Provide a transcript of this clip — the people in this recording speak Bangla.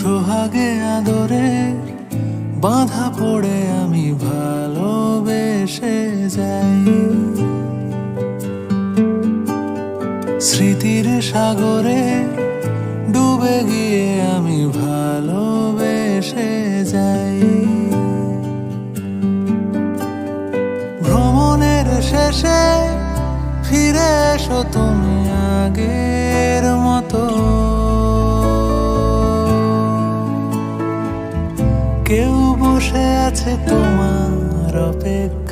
সোহাগে আদরে বাঁধা পড়ে আমি ভালোবেসে যাই। স্মৃতির সাগরে ডুবে গিয়ে আমি ভালোবেসে যাই। ভ্রমণের শেষে ফিরে এসো তুমি আগের মতো। কেউ বসে আছে তোমার অপেক্ষা।